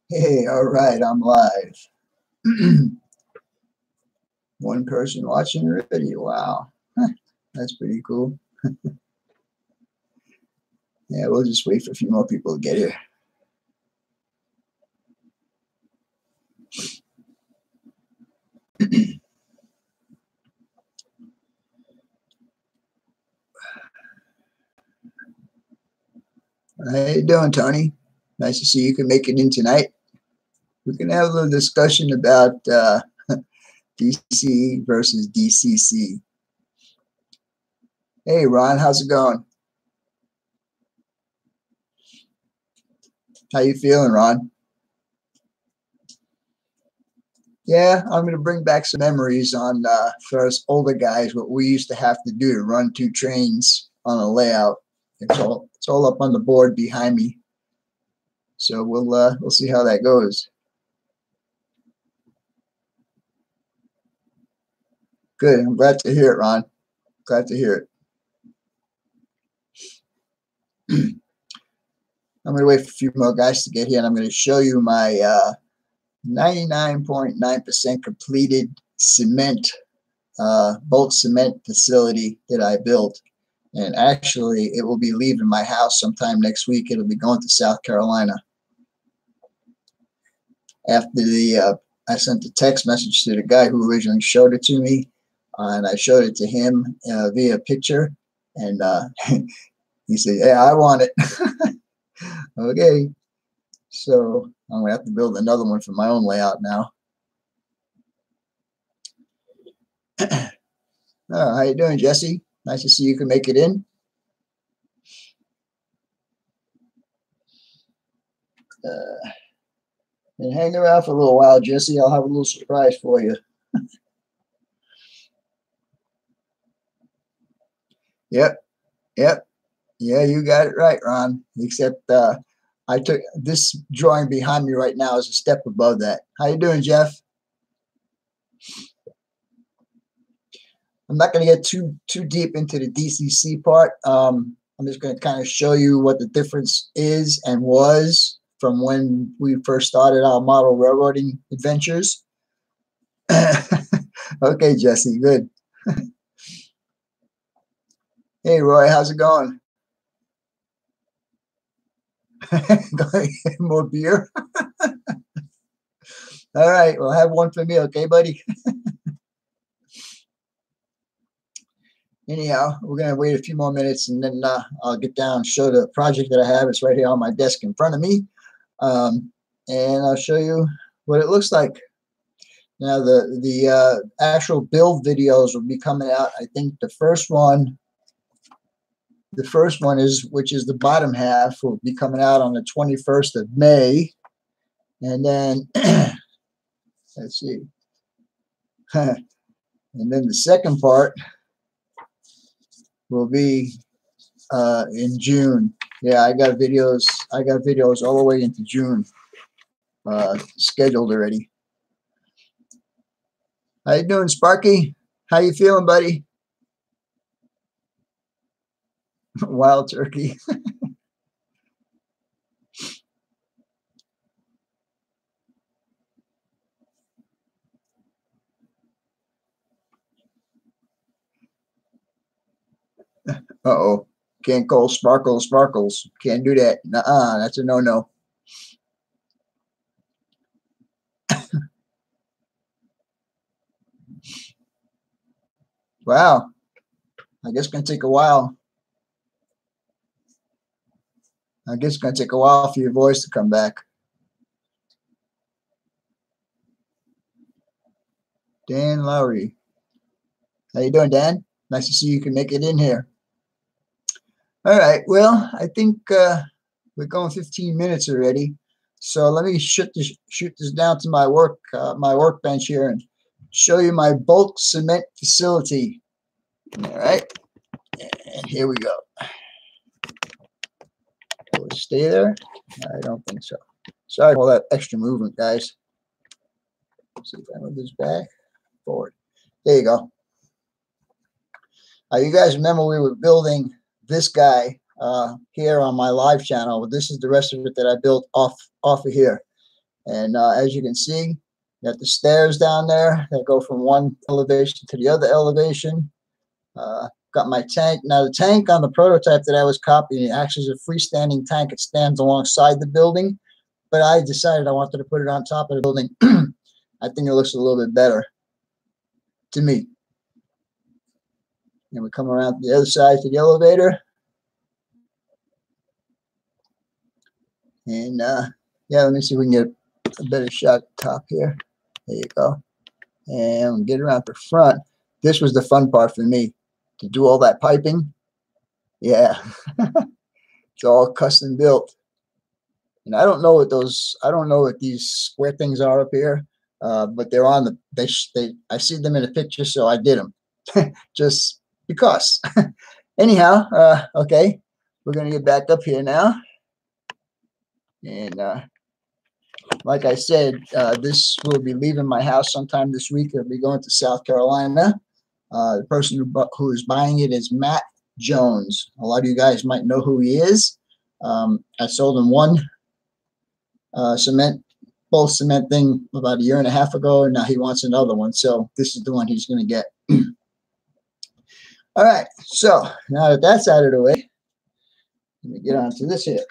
Hey, all right, I'm live. One person watching already. Wow, that's pretty cool. Yeah, we'll just wait for a few more people to get here. How you doing, Tony? Nice to see you can make it in tonight. We can have a little discussion about DC versus DCC. Hey, Ron, how's it going? How you feeling, Ron? Yeah, I'm going to bring back some memories on for us older guys what we used to have to do to run two trains on a layout. It's all up on the board behind me. So we'll see how that goes. Good. I'm glad to hear it, Ron. Glad to hear it. I'm going to wait for a few more guys to get here, and I'm going to show you my 99.9% completed cement, bulk cement facility that I built. And actually, it will be leaving my house sometime next week. It'll be going to South Carolina. After I sent a text message to the guy who originally showed it to me, and I showed it to him via picture, and he said, "Yeah, I want it." Okay, so I'm gonna have to build another one for my own layout now. Oh, how you doing, Jesse? Nice to see you can make it in. And hang around for a little while, Jesse. I'll have a little surprise for you. Yep. Yeah, you got it right, Ron. Except I took this drawing behind me right now is a step above that. How you doing, Jeff? I'm not going to get too deep into the DCC part. I'm just going to kind of show you what the difference is and was from when we first started our model railroading adventures. Okay, Jesse, good. Hey, Roy, how's it going? More beer? All right, well, have one for me, okay, buddy? Anyhow, we're going to wait a few more minutes, and then I'll get down and show the project that I have. It's right here on my desk in front of me, and I'll show you what it looks like. Now, the actual build videos will be coming out. I think the first one is, which is the bottom half, will be coming out on the 21st of May, and then let's see, and then the second part will be in June. Yeah, I got videos all the way into June scheduled already. How you doing, Sparky? How you feeling, buddy? Wild turkey. Uh-oh. Can't call sparkles. Can't do that. Nuh-uh. That's a no-no. Wow. I guess it's going to take a while. I guess it's going to take a while for your voice to come back. Dan Lowry. How you doing, Dan? Nice to see you can make it in here. All right. Well, I think we're going 15 minutes already. So let me shoot this down to my workbench here and show you my bulk cement facility. All right. And here we go. Will it stay there? I don't think so. Sorry for all that extra movement, guys. Let's see if I move this back, forward. There you go. You guys remember we were building this guy here on my live channel. This is the rest of it that I built off of here. And as you can see, you got the stairs down there that go from one elevation to the other elevation. Got my tank. Now, the tank on the prototype that I was copying actually is a freestanding tank. It stands alongside the building, but I decided I wanted to put it on top of the building. I think it looks a little bit better to me. And we come around to the other side to the elevator. And yeah, let me see if we can get a better shot at the top here. There you go. And we'll get around the front. This was the fun part for me, to do all that piping. Yeah, it's all custom built. And I don't know what these square things are up here, but they're on the, I see them in a picture, so I did them just because. Anyhow, okay, we're going to get back up here now. And like I said, this will be leaving my house sometime this week. It'll be going to South Carolina. The person who is buying it is Matt Jones. A lot of you guys might know who he is. I sold him one cement thing about a year and a half ago, and now he wants another one. So this is the one he's going to get. All right. So now that that's out of the way, let me get on to this here.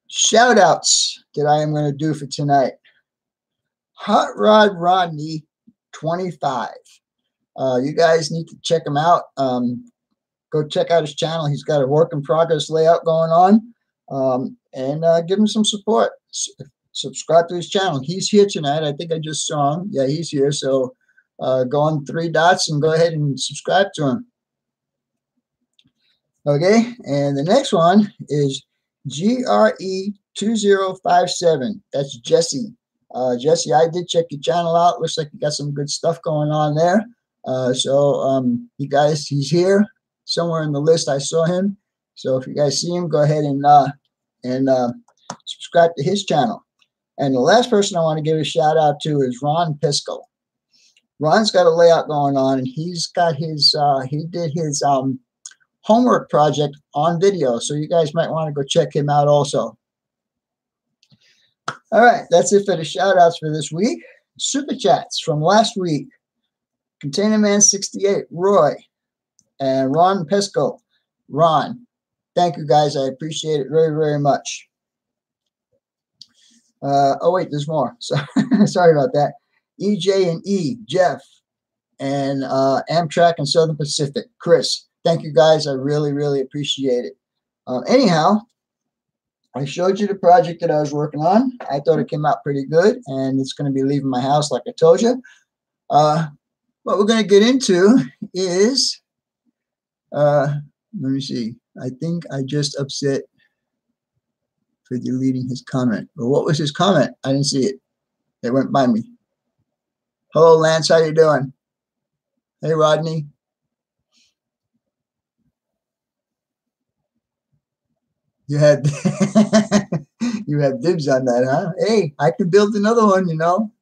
Shout outs that I am going to do for tonight. Hot Rod Rodney 25. You guys need to check him out. Go check out his channel. He's got a work in progress layout going on. And give him some support. Subscribe to his channel. He's here tonight. I think I just saw him. Yeah, he's here. So go on 3 dots and go ahead and subscribe to him. Okay. And the next one is GRE2057. That's Jesse. Jesse, I did check your channel out. Looks like you got some good stuff going on there. You guys, he's here somewhere in the list. I saw him. So if you guys see him, go ahead and subscribe to his channel. And the last person I want to give a shout out to is Ron Pisco. Ron's got a layout going on, and he's got his he did his homework project on video. So you guys might want to go check him out also. All right, that's it for the shout outs for this week. Super chats from last week. Container Man 68, Roy, and Ron Pesco. Ron, thank you guys. I appreciate it very, very much. Oh wait, there's more. So sorry about that. EJ and E, Jeff, and Amtrak and Southern Pacific, Chris. Thank you guys. I really, really appreciate it. Anyhow, I showed you the project that I was working on. I thought it came out pretty good, and it's going to be leaving my house, like I told you. What we're going to get into is, let me see. I think I just upset for deleting his comment. But what was his comment? I didn't see it. It went by me. Hello, Lance. How you doing? Hey, Rodney. You had you had dibs on that, huh? Hey, I could build another one, you know.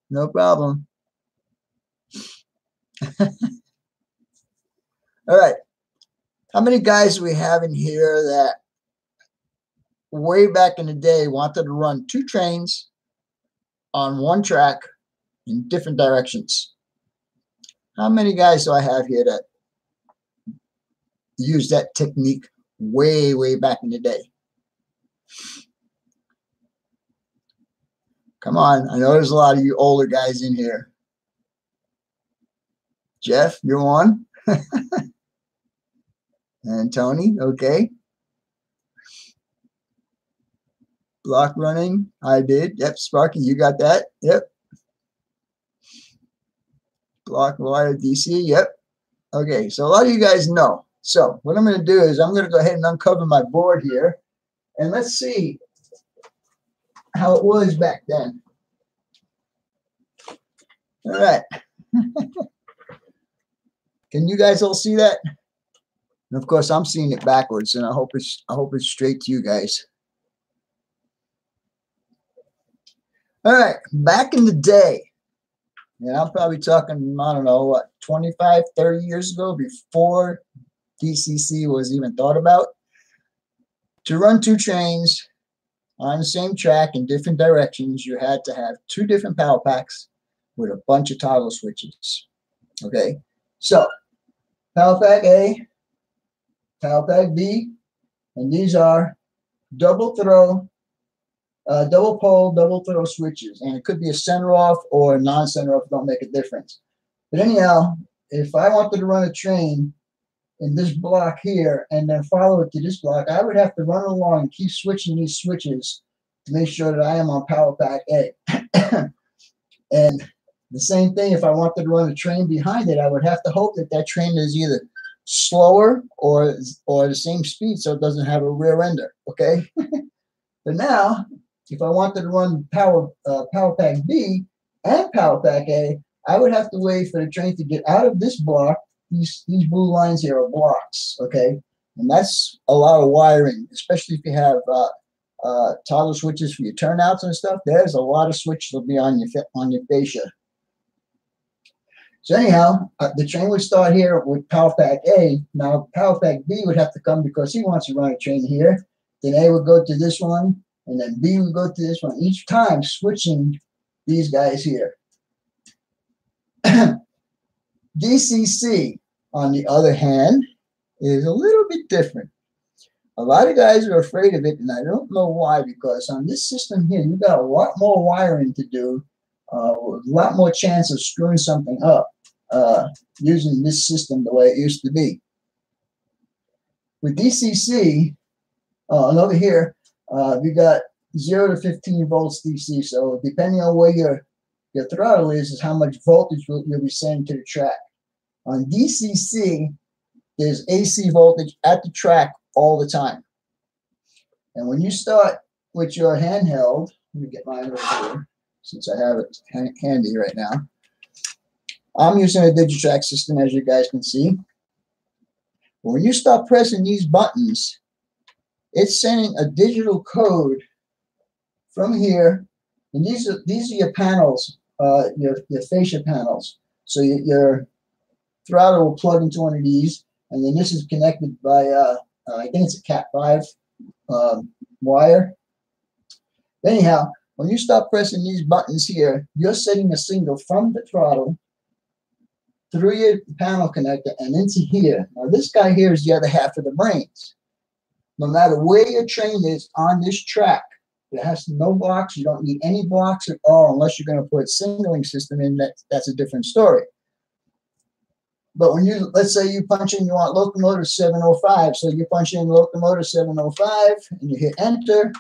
No problem. All right. How many guys do we have in here that way back in the day wanted to run 2 trains on 1 track in different directions? How many guys do I have here that use that technique way, way back in the day? Come on. I know there's a lot of you older guys in here. Jeff, you're on. And Tony, okay. Block running, I did. Yep, Sparky, you got that. Yep. Block wire DC, yep. Okay, so a lot of you guys know. So what I'm going to do is I'm going to go ahead and uncover my board here, and let's see how it was back then. All right. Can you guys all see that? And of course, I'm seeing it backwards, and I hope it's straight to you guys. All right, back in the day, and I'm probably talking, I don't know, what, 25, 30 years ago, before DCC was even thought about. To run two trains on the same track in different directions, you had to have two different power packs with a bunch of toggle switches. Okay, so power pack A, power pack B, and these are double throw, double pole, double throw switches, and it could be a center off or a non-center off. Don't make a difference. But anyhow, if I wanted to run a train in this block here and then follow it to this block, I would have to run along and keep switching these switches to make sure that I am on power pack A. And the same thing, if I wanted to run a train behind it, I would have to hope that that train is either slower or the same speed so it doesn't have a rear ender, okay? But now, if I wanted to run power pack B and power pack A, I would have to wait for the train to get out of this block. These blue lines here are blocks, okay? And that's a lot of wiring, especially if you have toggle switches for your turnouts and stuff. There's a lot of switches will be on your fascia. So anyhow, the train would start here with power pack A. Now power pack B would have to come because he wants to run a train here. Then A would go to this one, and then B would go to this one. Each time switching these guys here. DCC, on the other hand, is a little bit different. A lot of guys are afraid of it, and I don't know why, because on this system here, you got a lot more wiring to do, a lot more chance of screwing something up using this system the way it used to be. With DCC, and over here, we got 0 to 15 volts DC. So depending on where your throttle is how much voltage you'll be sending to the track. On DCC, there's AC voltage at the track all the time. And when you start with your handheld, let me get mine over here since I have it handy right now. I'm using a Digitrack system, as you guys can see. But when you start pressing these buttons, it's sending a digital code from here, and these are your panels, your fascia panels. So your throttle will plug into one of these, and then this is connected by I think it's a Cat5 wire. Anyhow, when you start pressing these buttons here, you're sending a signal from the throttle through your panel connector and into here. Now this guy here is the other half of the brains. No matter where your train is on this track, it has no blocks. You don't need any blocks at all unless you're going to put a signaling system in. That's a different story. But when you, let's say you punch in, you want locomotive 705. So you punch in locomotive 705 and you hit enter.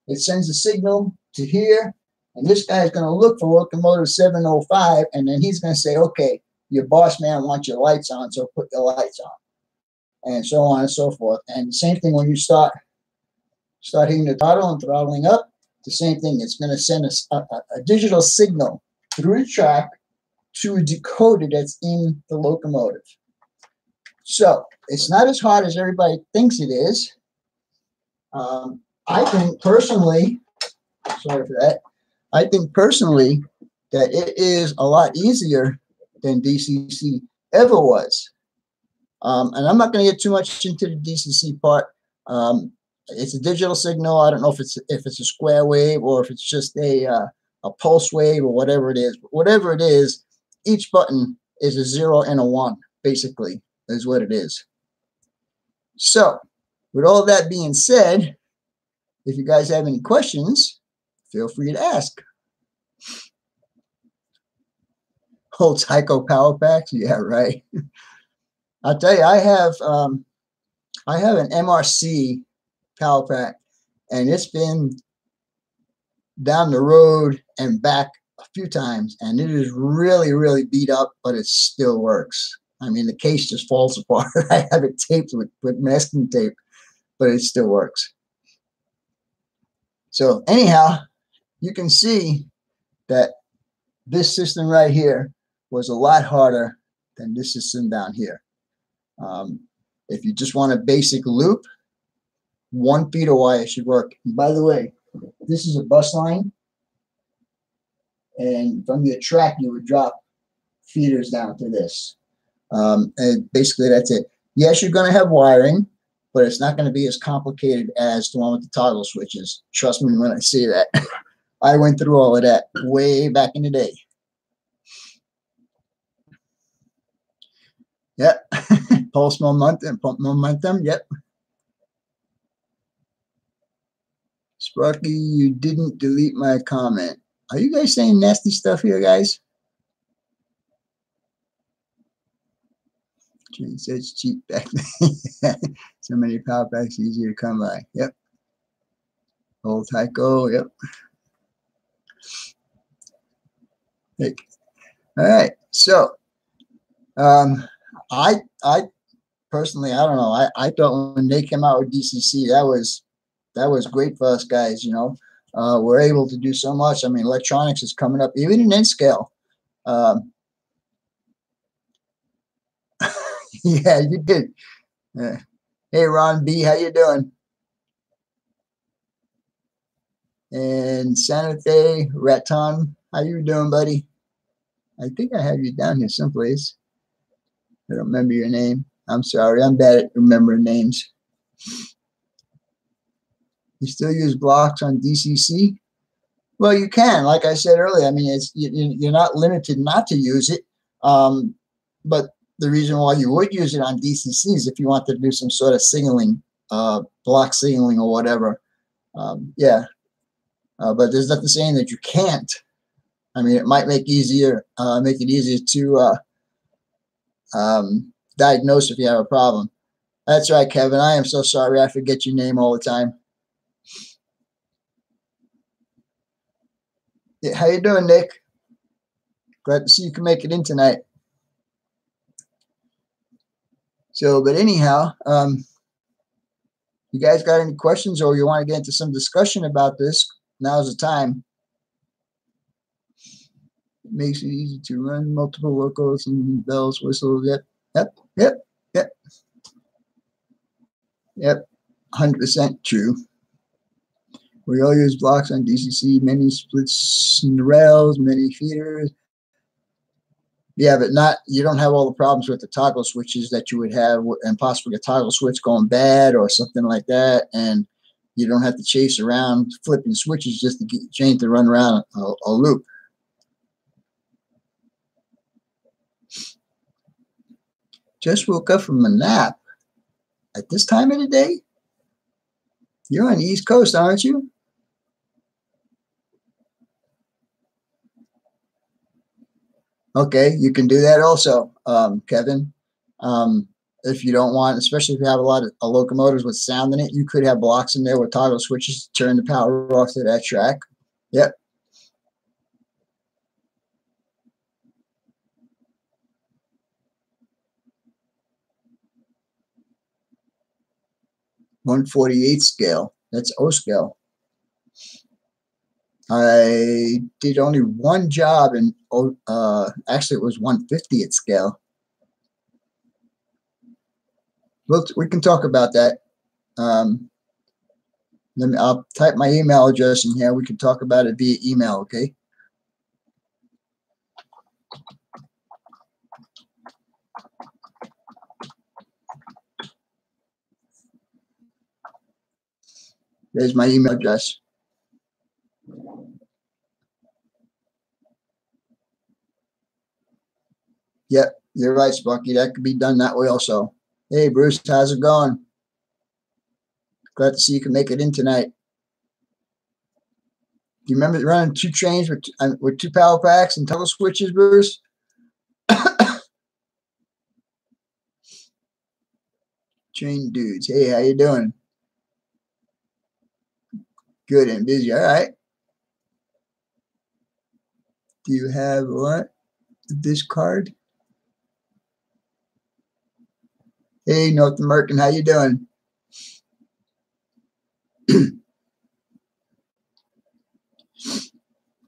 It sends a signal to here. And this guy is going to look for locomotive 705. And then he's going to say, okay, your boss man wants your lights on, so put your lights on. And so on and so forth. And the same thing when you start hitting the throttle and throttling up, the same thing. It's going to send a digital signal through the track to a decoder that's in the locomotive. So it's not as hard as everybody thinks it is. I think personally, sorry for that, I think personally that it is a lot easier than DCC ever was. And I'm not going to get too much into the DCC part. It's a digital signal. I don't know if it's a square wave or if it's just a pulse wave or whatever it is. But whatever it is, each button is a 0 and a 1, basically, is what it is. So, with all that being said, if you guys have any questions, feel free to ask. Old Tyco power packs? Yeah, right. I'll tell you, I have an MRC power pack, and it's been down the road and back a few times, and it is really, really beat up, but it still works. I mean, the case just falls apart. I have it taped with masking tape, but it still works. So anyhow, you can see that this system right here was a lot harder than this system down here. If you just want a basic loop, 1 feeder wire should work. And by the way, this is a bus line, and from your track you would drop feeders down to this. And basically that's it. Yes, you're going to have wiring, but it's not going to be as complicated as the one with the toggle switches. Trust me when I say that. I went through all of that way back in the day. Yep. Pulse momentum, pump momentum. Yep. Sparky, you didn't delete my comment. Are you guys saying nasty stuff here, guys? Train says cheap back then. So many power packs easier to come by. Yep. Old Tyco. Yep. Hey. All right. So, I personally, I don't know. I thought when they came out with DCC, that was great for us guys. You know, we're able to do so much. I mean, electronics is coming up, even in N-scale. Yeah, you did. Hey, Ron B, how you doing? And Santa Fe Raton, how you doing, buddy? I think I have you down here someplace. I don't remember your name. I'm sorry. I'm bad at remembering names. You still use blocks on DCC? Well, you can. Like I said earlier, I mean, you're not limited not to use it. But the reason why you would use it on DCC is if you want to do some sort of signaling, block signaling or whatever. Yeah. But there's nothing saying that you can't. I mean, it might make it easier to diagnose if you have a problem. That's right, Kevin. I am so sorry. I forget your name all the time. Yeah, how you doing, Nick? Glad to see you can make it in tonight. So, but anyhow, you guys got any questions or you want to get into some discussion about this? Now's the time. It makes it easy to run multiple locals and bells, whistles. Yep. 100% true. We all use blocks on DCC, many splits in the rails, many feeders. Yeah, but you don't have all the problems with the toggle switches that you would have, and possibly a toggle switch going bad or something like that. And you don't have to chase around flipping switches just to get your chain to run around a loop. Just woke up from a nap at this time of the day. You're on the East Coast, aren't you? Okay, you can do that also, Kevin. If you don't want, especially if you have a lot of locomotives with sound in it, you could have blocks in there with toggle switches to turn the power off to that track. Yep. .148 scale. That's O scale. I did only one job, and actually it was 150th scale. We can talk about that. I'll type my email address in here. We can talk about it via email, okay? There's my email address. Yep, you're right, Sparky. That could be done that way also. Hey, Bruce, how's it going? Glad to see you can make it in tonight. Do you remember running 2 trains with 2 power packs and toggle switches, Bruce? Train dudes. Hey, how you doing? Good and busy. All right. Do you have what? This card? Hey, North American, how you doing?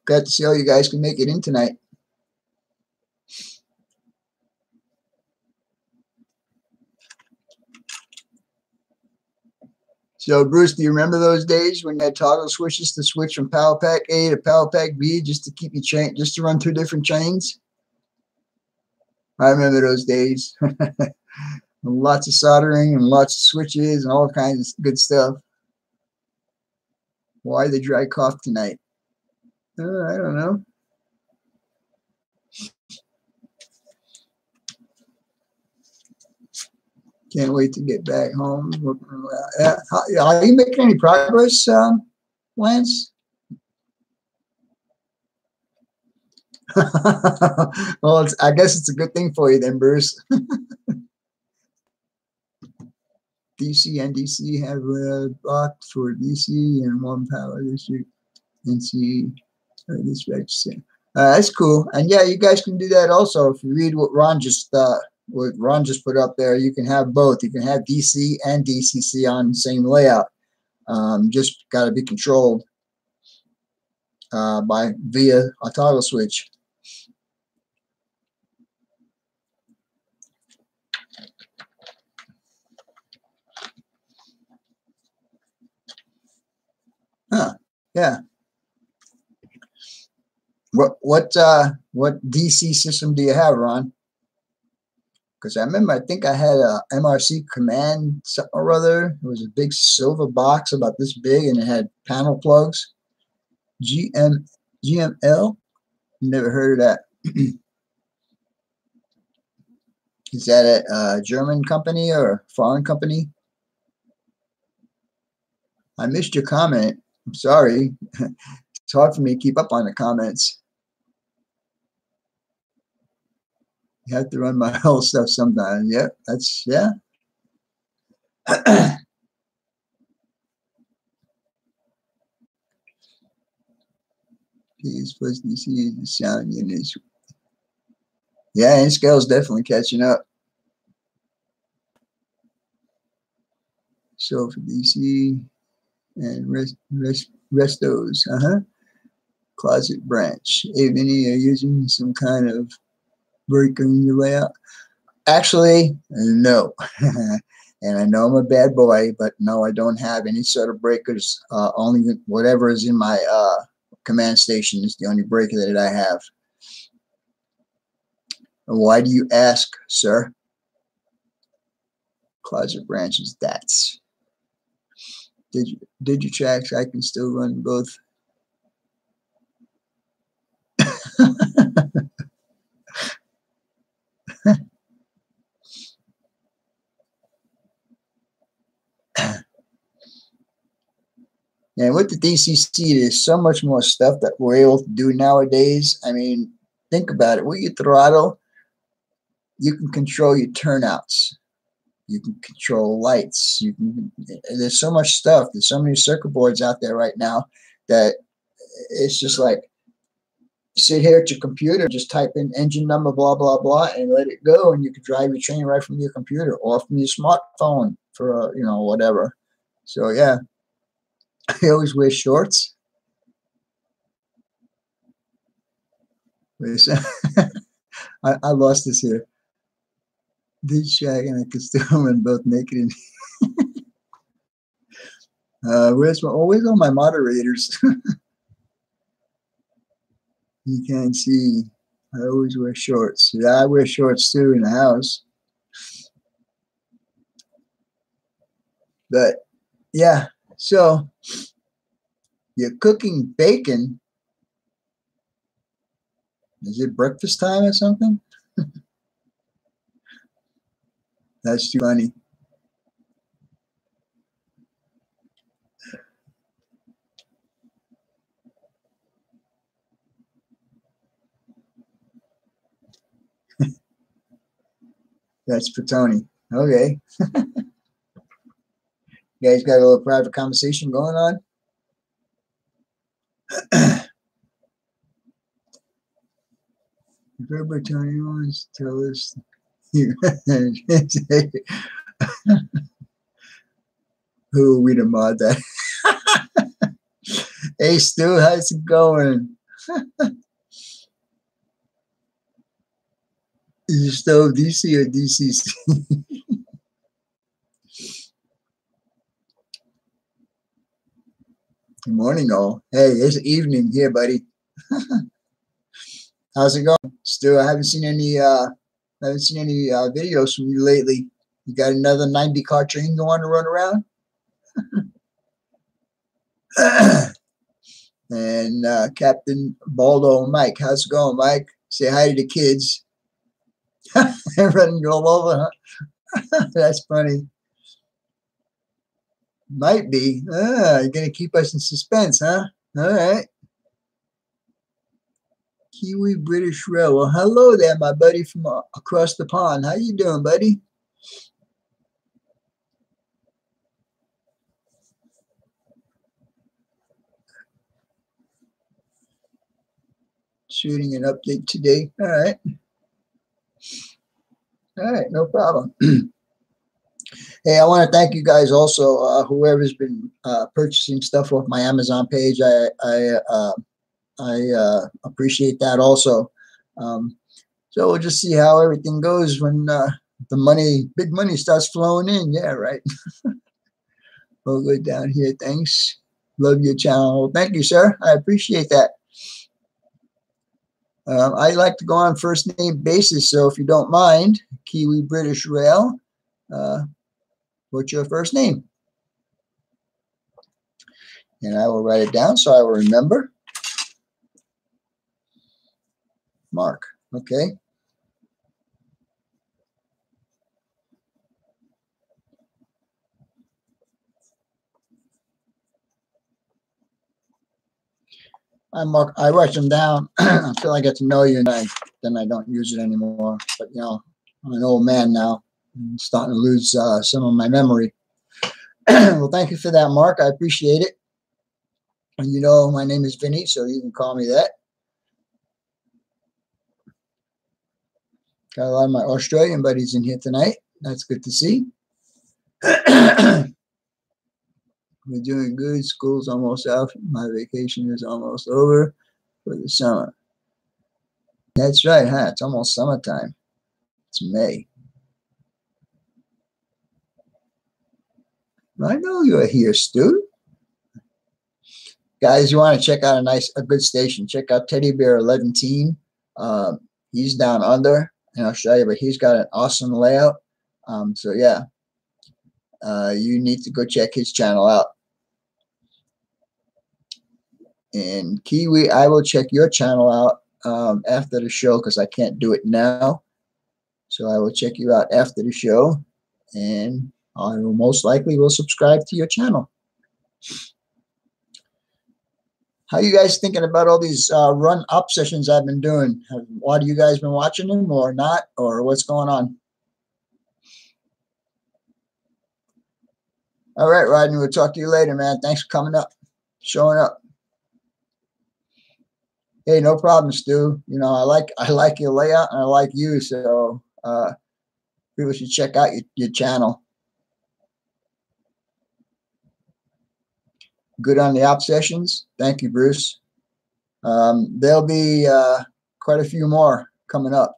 Glad to see how you guys can make it in tonight. So, Bruce, do you remember those days when you had toggle switches to switch from Power Pack A to Power Pack B just to keep your just to run 2 different chains? I remember those days. And lots of soldering and lots of switches and all kinds of good stuff. Why the dry cough tonight? I don't know. Can't wait to get back home. Are you making any progress, Lance? Well, I guess it's a good thing for you then, Bruce. DC and DC have blocked for DC and one power district. NC dispatch. That's cool. And yeah, you guys can do that also. If you read what Ron just put up there, you can have both. You can have DC and DCC on the same layout. Just got to be controlled via a toggle switch. Huh? Yeah. What DC system do you have, Ron? Because I remember, I think I had a MRC command something or other. It was a big silver box about this big, and it had panel plugs. GML? Never heard of that. Is that a German company or a foreign company? I missed your comment. I'm sorry. It's hard for me to keep up on the comments. You have to run my whole stuff sometimes. Yeah, that's, yeah. PS plus DC is the sound units. Yeah, and scale's definitely catching up. So for DC and restos, closet branch. Hey, Vinny, are you using some kind of breaker in your layout? Actually, no. And I know I'm a bad boy, but no, I don't have any sort of breakers. Only whatever is in my command station is the only breaker that I have. Why do you ask, sir? Closet branches, that's. Did you tracks? I can still run both. And with the DCC, there's so much more stuff that we're able to do nowadays. I mean, think about it. With your throttle, you can control your turnouts. You can control lights. There's so much stuff. There's so many circuit boards out there right now that it's just like, sit here at your computer, just type in engine number, blah, blah, blah, and let it go. And you can drive your train right from your computer or from your smartphone for, whatever. So, yeah. I always wear shorts. Wait a second. I lost this here. Did shag and I could still run both naked and where's all my moderators? You can't see. I always wear shorts. Yeah, I wear shorts too in the house. But yeah, so you're cooking bacon. Is it breakfast time or something? That's too funny. That's for Tony. Okay. You guys got a little private conversation going on? If ever Tony wants to tell us who we the mod that. Hey Stu, how's it going? Is you still DC or DCC? Good morning, all. Hey, it's evening here, buddy. How's it going? Stu, I haven't seen any videos from you lately. You got another 90 car train you want to run around? And Captain Baldo Mike. How's it going, Mike? Say hi to the kids. They're running all over, huh? That's funny. Might be. You're going to keep us in suspense, huh? All right. Kiwi British Rail. Well, hello there, my buddy from across the pond. How you doing, buddy? Shooting an update today. All right. All right, no problem. Hey, I want to thank you guys also, whoever's been purchasing stuff off my Amazon page. I appreciate that also. So we'll just see how everything goes when the big money starts flowing in. Yeah, right. We'll go down here. Thanks. Love your channel. Thank you, sir. I appreciate that. I like to go on first name basis, so if you don't mind, Kiwi British Rail, what's your first name? And I will write it down so I will remember. Mark, okay. I write them down until I get to know you, and then I don't use it anymore. But you know, I'm an old man now. I'm starting to lose some of my memory. Well, thank you for that, Mark. I appreciate it. And you know, my name is Vinny, so you can call me that. Got a lot of my Australian buddies in here tonight. That's good to see. We're doing good. School's almost out. My vacation is almost over for the summer. That's right, huh? It's almost summertime. It's May. I know you're here, Stu. Guys, you want to check out a good station, check out Teddy Bear 11 Teen. He's down under in Australia, but he's got an awesome layout. So yeah, you need to go check his channel out. And Kiwi, I will check your channel out after the show because I can't do it now. So I will check you out after the show, and I will most likely will subscribe to your channel. How you guys thinking about all these run-up sessions I've been doing? What have you guys been watching them or not, or what's going on? All right, Rodney, we'll talk to you later, man. Thanks for coming up, showing up. Hey, no problem, Stu. You know, I like your layout and I like you, so people should check out your channel. Good on the op sessions. Thank you, Bruce. There'll be quite a few more coming up.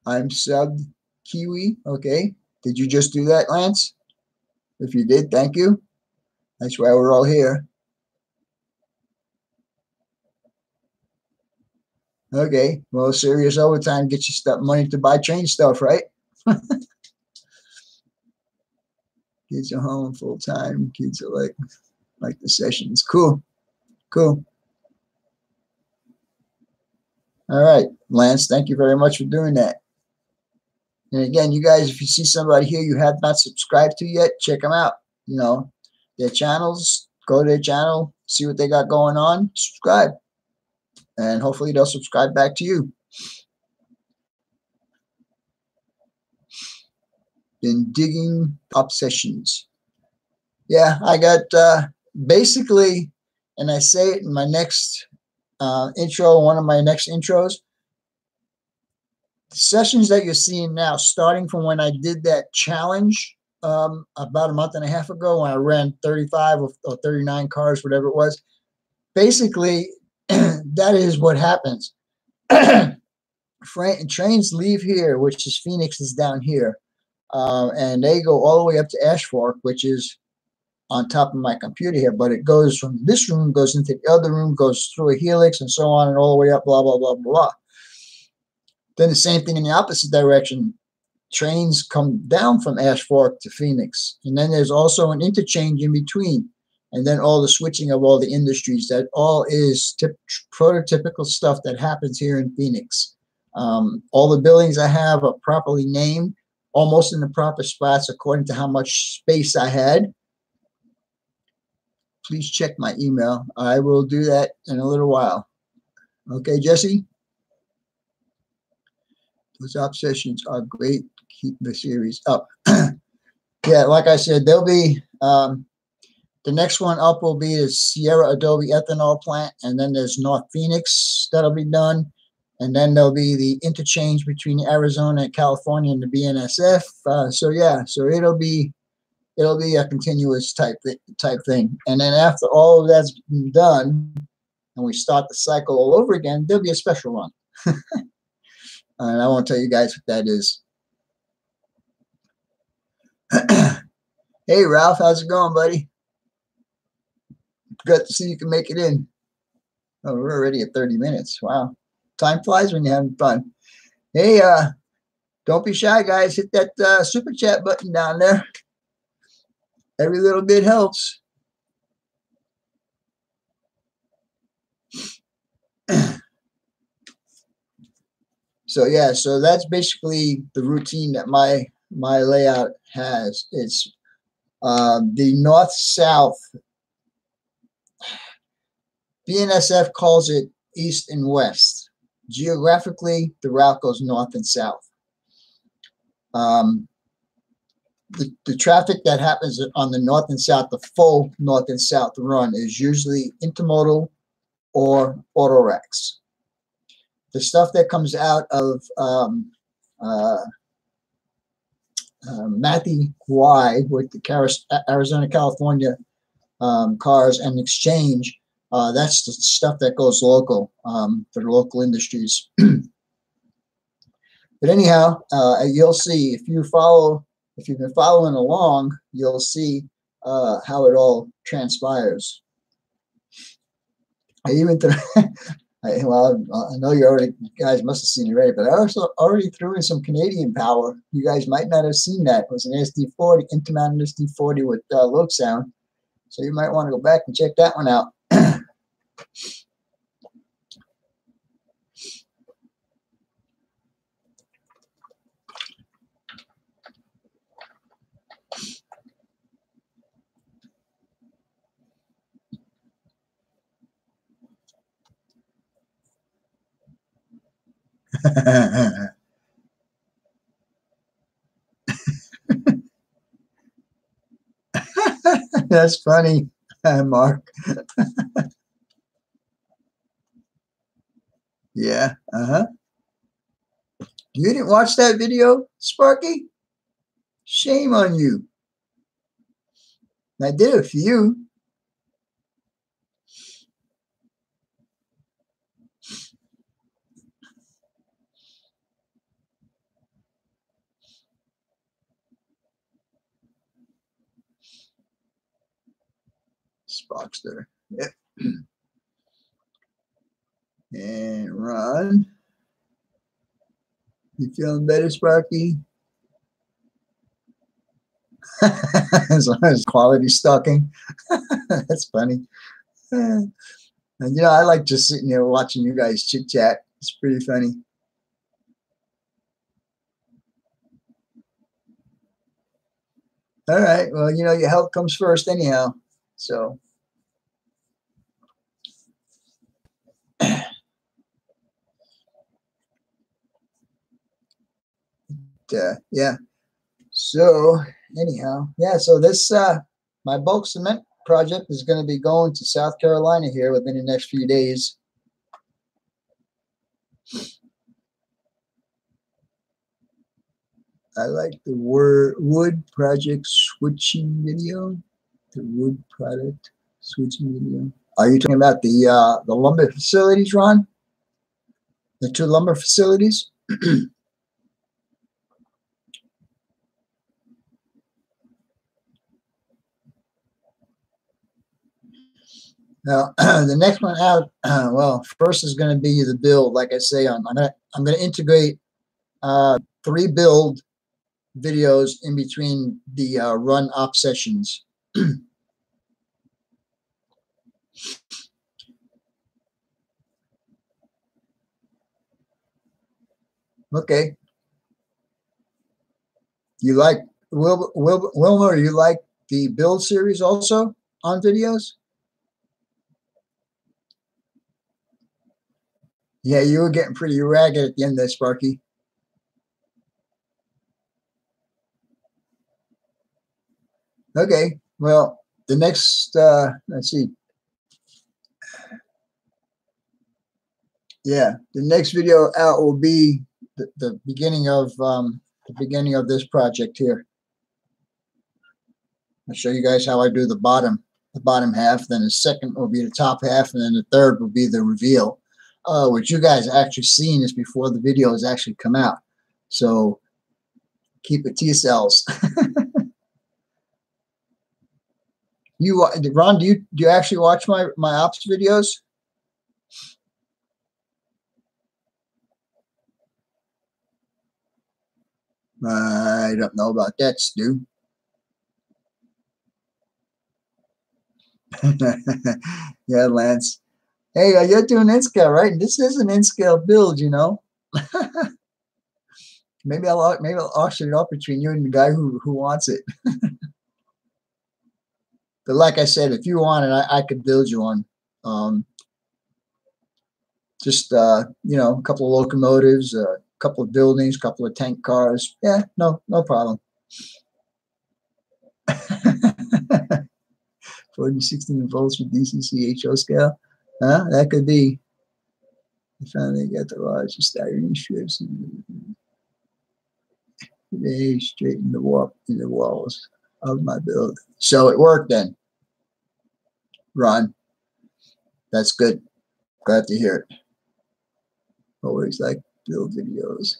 I'm subbed Kiwi. Okay. Did you just do that, Lance? If you did, thank you. That's why we're all here. Okay. Well, serious overtime gets you money to buy train stuff, right? Kids are home full time. Kids are like the sessions. Cool. Cool. All right, Lance, thank you very much for doing that. And again, you guys, if you see somebody here you have not subscribed to yet, check them out. You know, their channels, go to their channel, see what they got going on, subscribe. And hopefully they'll subscribe back to you. Been digging up sessions. Yeah, I got basically, and I say it in my next intro, one of my next intros, the sessions that you're seeing now, starting from when I did that challenge about a month and a half ago when I ran 35 or 39 cars, whatever it was, basically that is what happens. Trains leave here, which is Phoenix is down here, and they go all the way up to Ash Fork, which is on top of my computer here, but it goes from this room, goes into the other room, goes through a helix and so on and all the way up, blah, blah, blah, blah. Then the same thing in the opposite direction. Trains come down from Ash Fork to Phoenix. And then there's also an interchange in between. And then all the switching of all the industries. That all is prototypical stuff that happens here in Phoenix. All the buildings I have are properly named, almost in the proper spots according to how much space I had. Please check my email. I will do that in a little while. Okay, Jesse? Those obsessions are great. Keep the series up. Yeah, like I said, there'll be the next one up will be the Sierra Adobe ethanol plant, and then there's North Phoenix that'll be done, and then there'll be the interchange between Arizona and California and the BNSF. So yeah, so it'll be a continuous type thing, and then after all of that's been done, and we start the cycle all over again, there'll be a special run. And I won't tell you guys what that is. Hey, Ralph, how's it going, buddy? Good to see you can make it in. Oh, we're already at 30 minutes. Wow. Time flies when you're having fun. Hey, don't be shy, guys. Hit that super chat button down there. Every little bit helps. So yeah, so that's basically the routine that my layout has. It's the north-south. BNSF calls it east and west. Geographically, the route goes north and south. The traffic that happens on the north and south, the full north and south run, is usually intermodal or auto racks. The stuff that comes out of Matthew Y with the Arizona, California cars and exchange, that's the stuff that goes local for the local industries. But anyhow, you'll see if you've been following along, you'll see how it all transpires. I even well, I know you guys must have seen it already, but I also already threw in some Canadian power. You guys might not have seen that. It was an SD40, intermounted SD40 with load sound. So you might want to go back and check that one out. That's funny, Mark. Yeah, You didn't watch that video, Sparky? Shame on you. I did it for you. Spockster. Yep. And run. You feeling better, Sparky? As long as quality stalking. That's funny. And you know, I like just sitting here watching you guys chit chat. It's pretty funny. All right. Well, you know, your health comes first anyhow. So yeah. So anyhow, yeah. So this my bulk cement project is going to be going to South Carolina here within the next few days. I like the wood project switching video. The wood product switching video. Are you talking about the lumber facilities, Ron? The 2 lumber facilities? Now, the next one out, well, first is going to be the build. Like I say, I'm going to integrate 3 build videos in between the run op sessions. Okay. You like Wilmer? You like the build series also on videos? Yeah, you were getting pretty ragged at the end there, Sparky. Okay, well, the next, let's see. Yeah, the next video out will be the beginning of this project here. I'll show you guys how I do the bottom half. Then the second will be the top half, and then the third will be the reveal, which you guys actually seen this before the video has actually come out. So keep it to yourselves. Ron, do you actually watch my ops videos? I don't know about that, Stu. Yeah, Lance. Hey, you're doing in-scale, right? And this is an in-scale build, you know. maybe I'll auction it up between you and the guy who wants it. But like I said, if you want it, I could build you one. Just you know, a couple of locomotives, a couple of buildings, a couple of tank cars. Yeah, no problem. 40-16 volts for DCC HO scale. That could be. I finally got the largest styrene strips. They straightened the warp in the walls of my build. So it worked then. Ron, that's good. Glad to hear it. Always like build videos.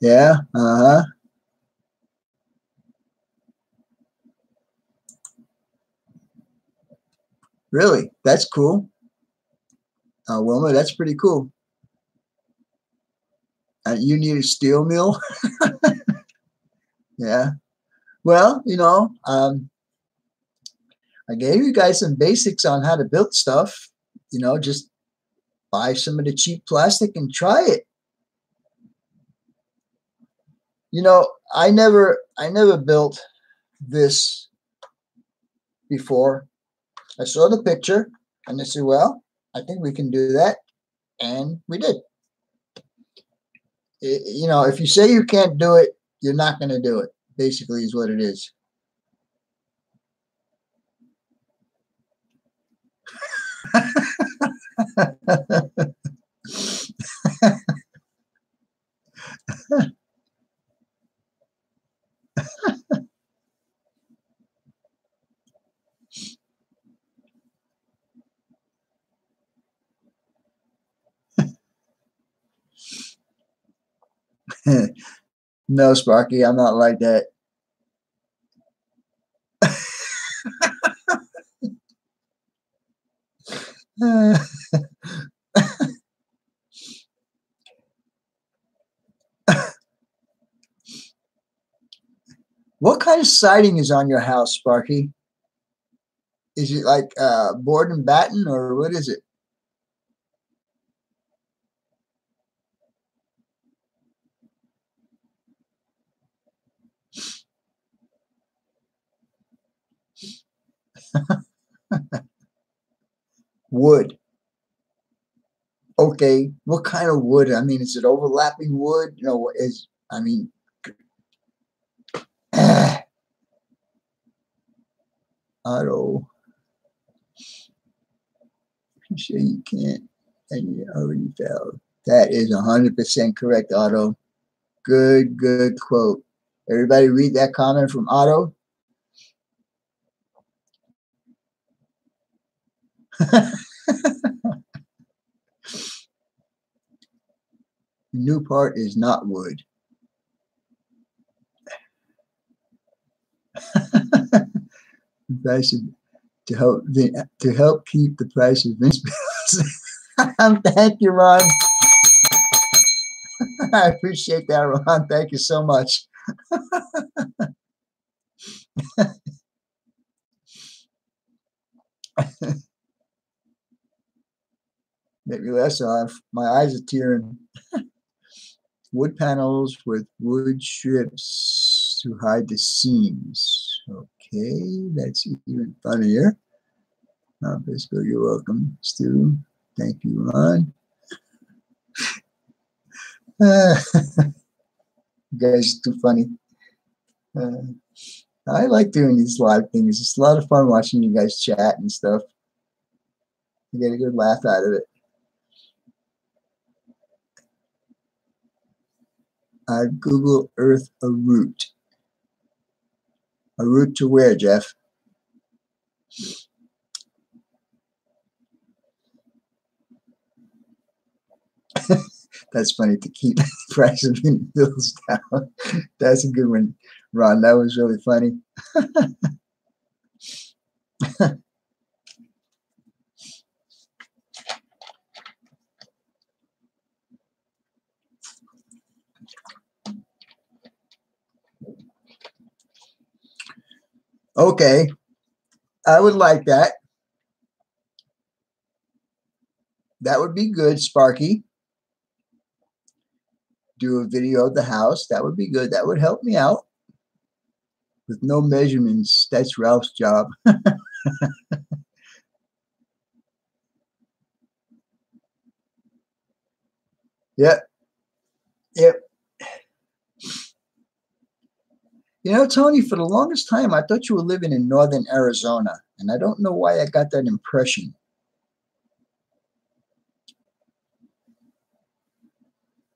Yeah, Really? That's cool. Wilma, that's pretty cool. You need a steel mill? Yeah. Well, you know, I gave you guys some basics on how to build stuff. You know, just buy some of the cheap plastic and try it. You know, I never built this before. I saw the picture and I said, well, I think we can do that. And we did. You know, if you say you can't do it, you're not going to do it, basically is what it is. No, Sparky, I'm not like that. What kind of siding is on your house, Sparky? Is it like board and batten, or what is it? Wood. Okay, what kind of wood? I mean, is it overlapping wood? You know, what is? I mean, Otto. You sure you can't? And you already failed. That is 100% correct, Otto. Good quote. Everybody read that comment from Otto. The new part is not wood. The price of, to help keep the price of Vince bills. Thank you, Ron. I appreciate that, Ron. Thank you so much. Maybe less off. My eyes are tearing. Wood panels with wood strips to hide the seams. Okay, that's even funnier. Bisco, you're welcome. Stu, thank you, Ron. You guys are too funny. I like doing these live things. It's a lot of fun watching you guys chat and stuff. You get a good laugh out of it. Google Earth a route. A route to where, Jeff? That's funny, to keep the price of bills down. That's a good one, Ron. That was really funny. Okay, I would like that. That would be good, Sparky. Do a video of the house. That would be good. That would help me out. With no measurements, that's Ralph's job. Yep. Yep. You know, Tony, for the longest time, I thought you were living in northern Arizona, and I don't know why I got that impression.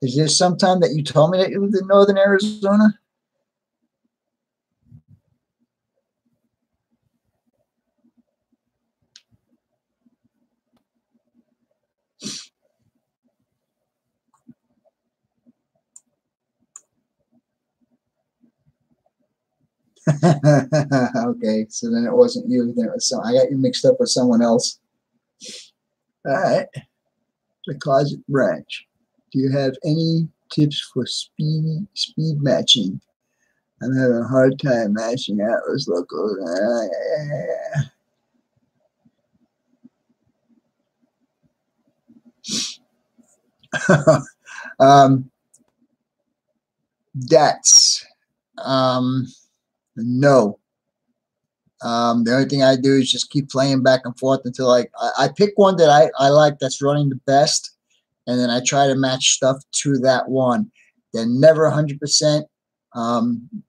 Is there some time that you told me that you lived in northern Arizona? Okay, so then it wasn't you. Then it was I got you mixed up with someone else. All right. The closet branch. Do you have any tips for speed matching? I'm having a hard time matching Atlas locals. That's no. The only thing I do is just keep playing back and forth until I pick one that I like that's running the best, and then I try to match stuff to that one. They're never 100%,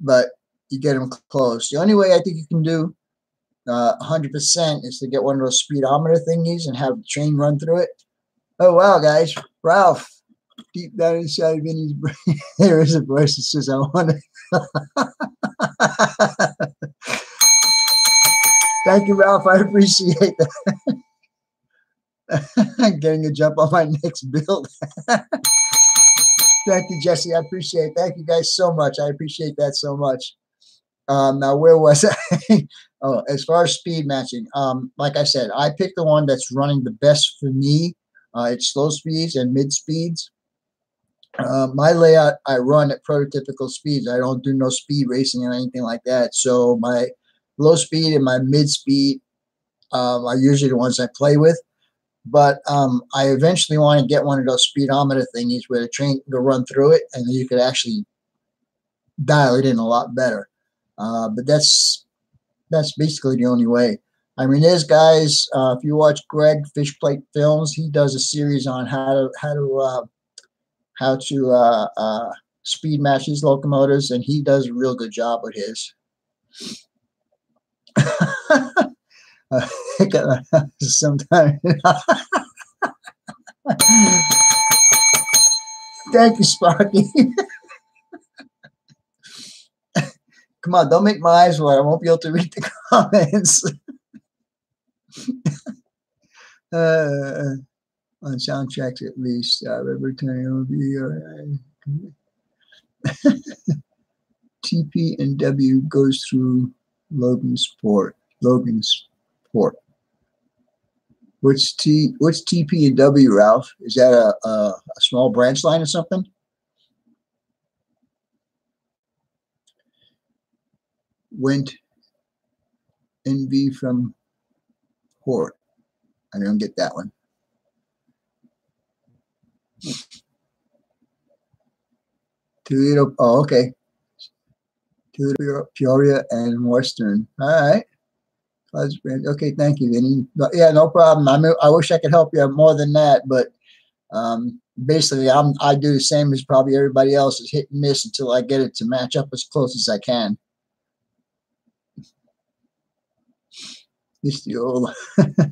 but you get them close. The only way I think you can do 100% is to get one of those speedometer thingies and have the train run through it. Oh, wow, guys. Ralph, deep down inside Vinny's brain, there is a voice that says, I want to. Thank you, Ralph. I appreciate that. Getting a jump on my next build. Thank you, Jesse. I appreciate it. Thank you guys so much. I appreciate that so much. Now, where was I? Oh, as far as speed matching, like I said, I picked the one that's running the best for me. It's slow speeds and mid speeds. My layout, I run at prototypical speeds. I don't do no speed racing or anything like that. So my low speed and my mid speed are usually the ones I play with. But I eventually want to get one of those speedometer thingies where the train can run through it, and then you could actually dial it in a lot better. But that's basically the only way. I mean, there's guys. If you watch Greg Fishplate Films, he does a series on how to speed match his locomotives, and he does a real good job with his. Sometime. Thank you, Sparky. Come on, don't make my eyes wide. I won't be able to read the comments. On soundtracks, at least. Returning will be TP and W goes through Logansport. What's TP and W, Ralph? Is that a small branch line or something? went NV from Hort. I don't get that one. Toledo. Oh, okay. Toledo, Peoria, and Western. All right. Okay, thank you, Vinny. But yeah, no problem. I wish I could help you more than that, but basically, I do the same as probably everybody else, is hit and miss until I get it to match up as close as I can. It's the old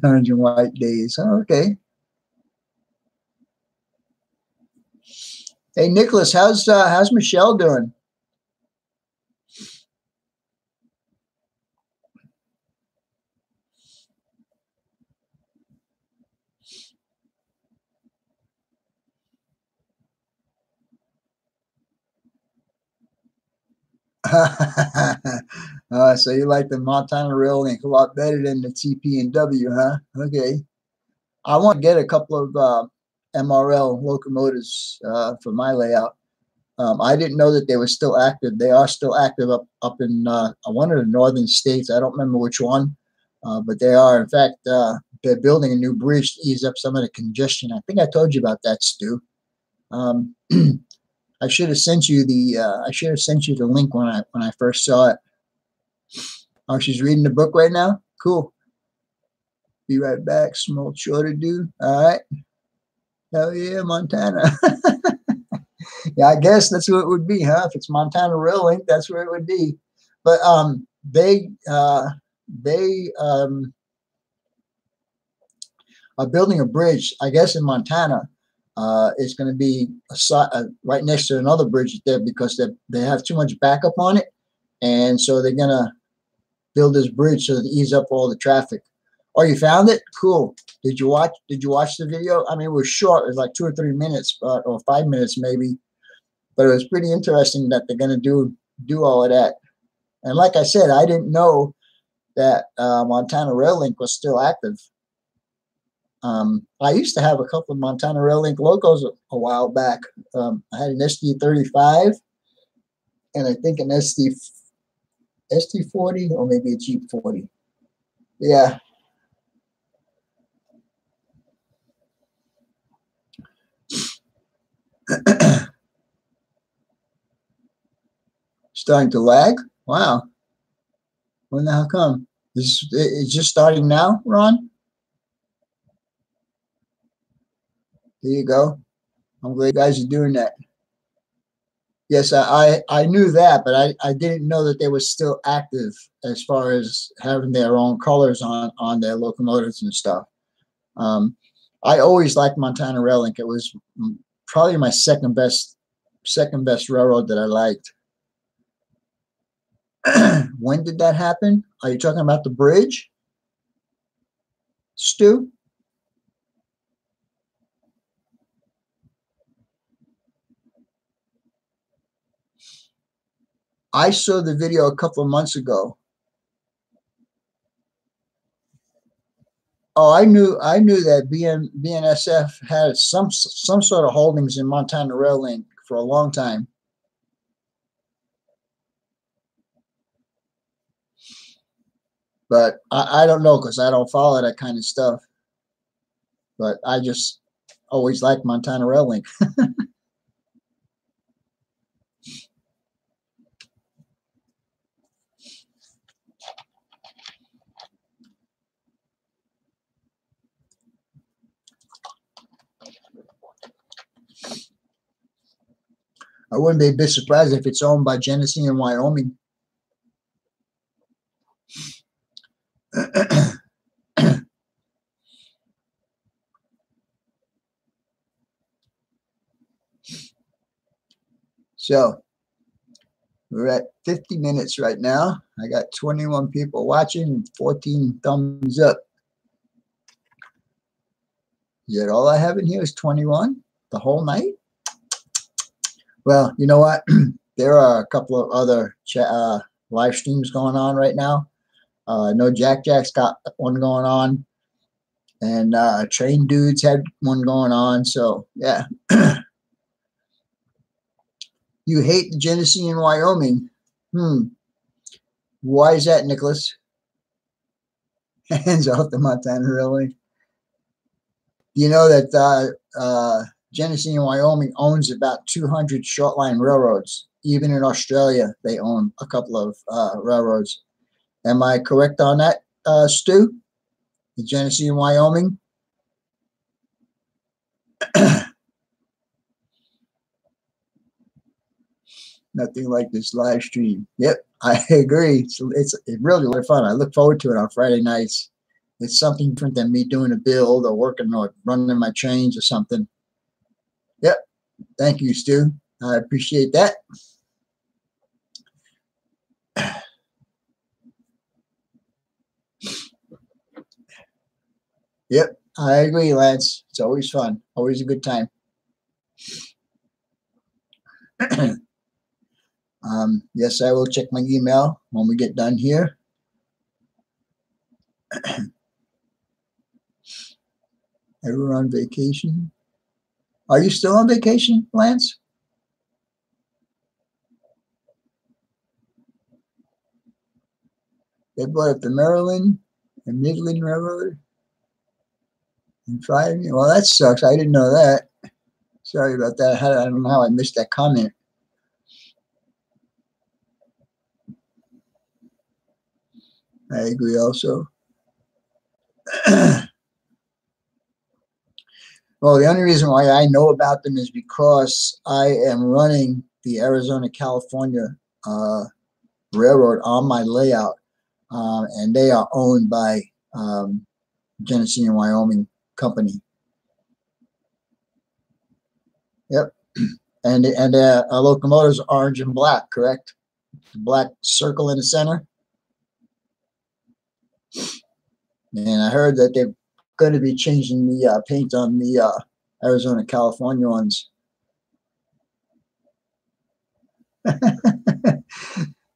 orange and white days. Oh, okay. Hey, Nicholas, how's Michelle doing? So you like the Montana Rail Link a lot better than the TP and W, huh? Okay. I want to get a couple of MRL locomotives for my layout. I didn't know that they were still active. They are still active up in one of the northern states. I don't remember which one, but they are. In fact, they're building a new bridge to ease up some of the congestion. I think I told you about that, Stu. I should have sent you the link when I first saw it. Oh, she's reading the book right now. Cool. Be right back. Small shorter dude. All right. Hell yeah, Montana. Yeah, I guess that's what it would be, huh? If it's Montana Rail Link, that's where it would be. But they are building a bridge, I guess, in Montana. It's going to be right next to another bridge there because they have too much backup on it, and so they're going to build this bridge so to ease up all the traffic. Oh, you found it? Cool. Did you watch the video? I mean, it was short. It was like 2 or 3 minutes, or 5 minutes maybe. But it was pretty interesting that they're going to do all of that. And like I said, I didn't know that Montana Rail Link was still active. I used to have a couple of Montana Rail Link locos a while back. I had an SD35 and I think an ST40 or maybe a Jeep 40. Yeah. Starting to lag? Wow. Wonder how come? It's just starting now, Ron? There you go. I'm glad you guys are doing that. Yes, I knew that, but I didn't know that they were still active as far as having their own colors on their locomotives and stuff. I always liked Montana Rail Link. It was probably my second best railroad that I liked. When did that happen? Are you talking about the bridge, Stu? I saw the video a couple of months ago. Oh, I knew that BNSF had some sort of holdings in Montana Rail Link for a long time. But I don't know because I don't follow that kind of stuff. But I just always liked Montana Rail Link. I wouldn't be a bit surprised if it's owned by Genesee and Wyoming. So we're at 50 minutes right now. I got 21 people watching, 14 thumbs up. Yet all I have in here is 21 the whole night. Well, you know what? There are a couple of other live streams going on right now. I know Jack's got one going on, and Train Dudes had one going on. So yeah. You hate the Genesee in Wyoming. Why is that, Nicholas? Hands off the Montana Railway. You know that Genesee in Wyoming owns about 200 short line railroads. Even in Australia, they own a couple of railroads. Am I correct on that, Stu? The Genesee in Wyoming? Nothing like this live stream. Yep, I agree. It's really a lot of fun. I look forward to it on Friday nights. It's something different than me doing a build or working or running my trains or something. Yep. Thank you, Stu. I appreciate that. Yep, I agree, Lance. It's always fun. Always a good time. Yes, I will check my email when we get done here. Everyone on vacation? Are you still on vacation, Lance? They bought up the Maryland and Midland Railroad and fired me. Well, that sucks. I didn't know that. Sorry about that. I don't know how I missed that comment. I agree also. Well, the only reason why I know about them is because I am running the Arizona-California railroad on my layout, and they are owned by Genesee and Wyoming Company. Yep, and our locomotives are orange and black, correct? The black circle in the center. And I heard that they're going to be changing the paint on the Arizona, California ones.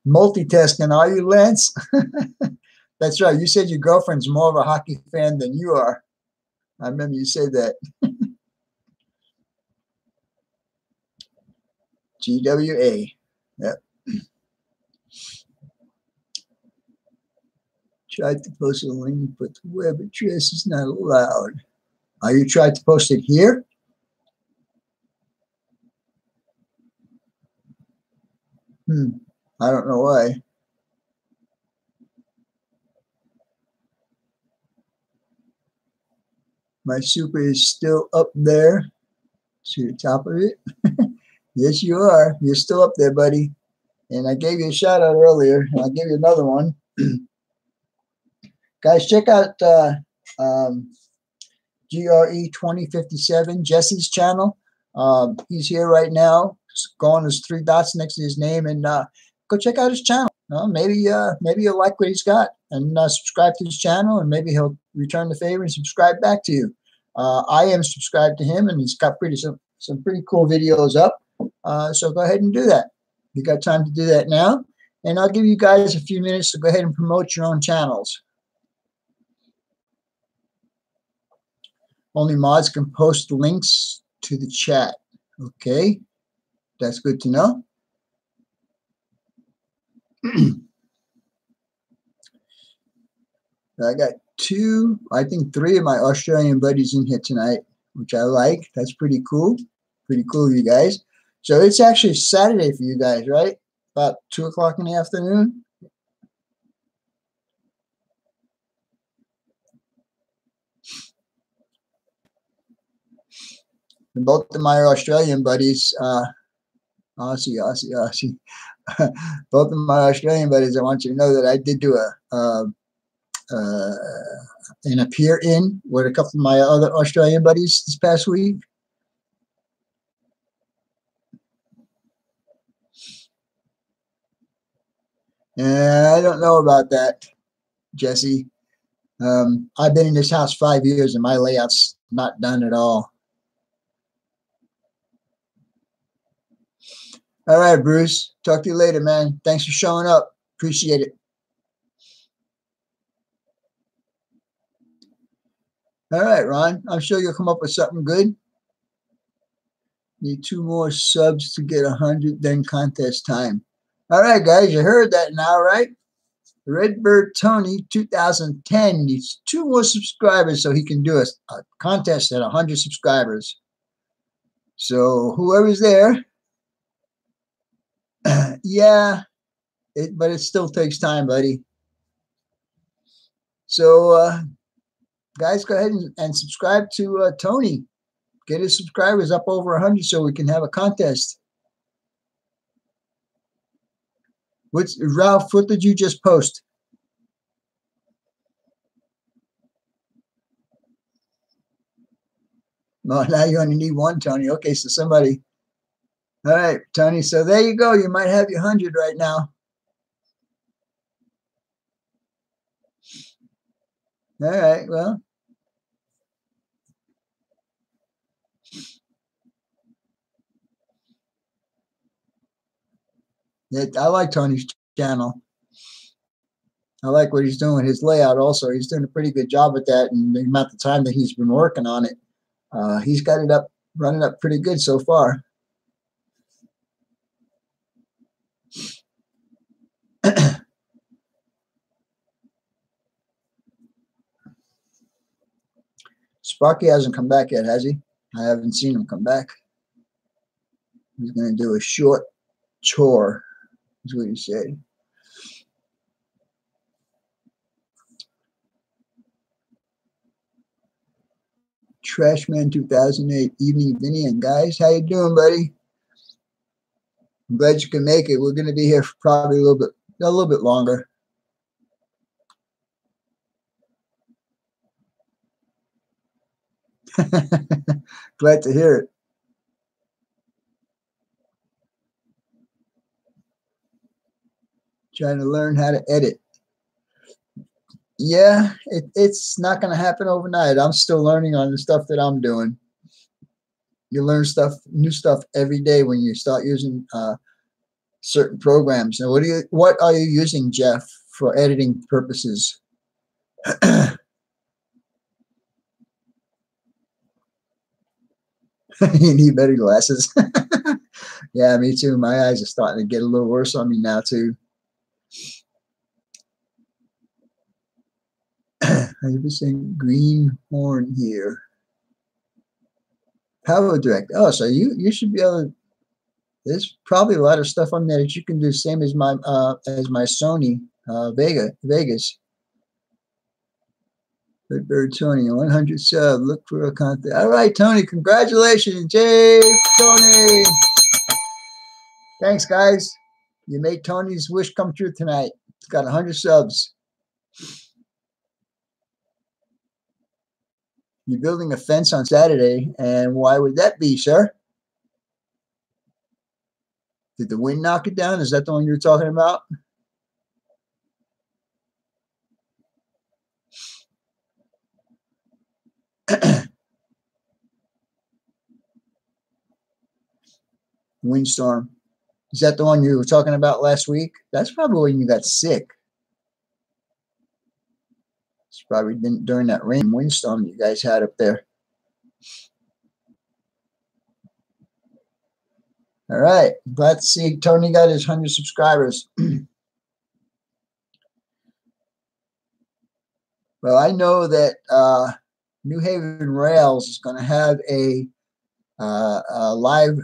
Multitasking, are you, Lance? That's right. You said your girlfriend's more of a hockey fan than you are. I remember you said that. GWA. Yep. Tried to post a link, but the web address is not allowed. You tried to post it here? I don't know why. My super is still up there to the top of it. Yes, you are. You're still up there, buddy. And I gave you a shout out earlier, and I'll give you another one. Guys, check out GRE 2057, Jesse's channel. He's here right now. Go on his 3 dots next to his name and go check out his channel. Maybe you'll like what he's got and subscribe to his channel, and maybe he'll return the favor and subscribe back to you. I am subscribed to him, and he's got some pretty cool videos up. So go ahead and do that. You got time to do that now, and I'll give you guys a few minutes to go ahead and promote your own channels. Only mods can post links to the chat. Okay, that's good to know. I got 2, I think 3 of my Australian buddies in here tonight, which I like. That's pretty cool. Pretty cool, you guys. So it's actually Saturday for you guys, right? About 2 o'clock in the afternoon. And both of my Australian buddies, Aussie. Both of my Australian buddies, I want you to know that I did do an appear in with a couple of my other Australian buddies this past week. I don't know about that, Jesse. I've been in this house 5 years and my layout's not done at all. All right, Bruce. Talk to you later, man. Thanks for showing up. Appreciate it. All right, Ron. I'm sure you'll come up with something good. Need 2 more subs to get 100, then contest time. All right, guys. You heard that now, right? Redbird Tony 2010 needs 2 more subscribers so he can do a contest at 100 subscribers. So whoever's there, yeah, but it still takes time, buddy. So guys, go ahead and subscribe to Tony. Get his subscribers up over 100 so we can have a contest. Ralph, what did you just post? No, now you only need 1, Tony. Okay, so somebody. All right, Tony. So there you go. You might have your 100 right now. All right, well. I like Tony's channel. I like what he's doing with his layout also. He's doing a pretty good job with that, and the amount of time that he's been working on it. He's got it up, running up pretty good so far. Sparky hasn't come back yet, has he? I haven't seen him come back. He's going to do a short chore, is what he said. Trashman 2008, evening, Vinny and guys. How you doing, buddy? I'm glad you can make it. We're going to be here for probably a little bit longer. Glad to hear it. Trying to learn how to edit. Yeah, it's not going to happen overnight. I'm still learning on the stuff that I'm doing. You learn new stuff every day when you start using certain programs. Now, what are you using, Jeff, for editing purposes? You need better glasses. Yeah, me too. My eyes are starting to get a little worse on me now too. 100% green horn here. Power direct. Oh, so you should be able to. There's probably a lot of stuff on there that you can do, same as my Sony Vegas. Redbird Tony, 100 sub. Look for a content. All right, Tony. Congratulations, Tony. Thanks, guys. You made Tony's wish come true tonight. He's got 100 subs. You're building a fence on Saturday, and why would that be, sir? Did the wind knock it down? Is that the one you were talking about? Windstorm. Is that the one you were talking about last week? That's probably when you got sick. It's probably during that rain windstorm you guys had up there. All right. Glad to see Tony got his 100 subscribers. Well, I know that New Haven Rails is going to have a live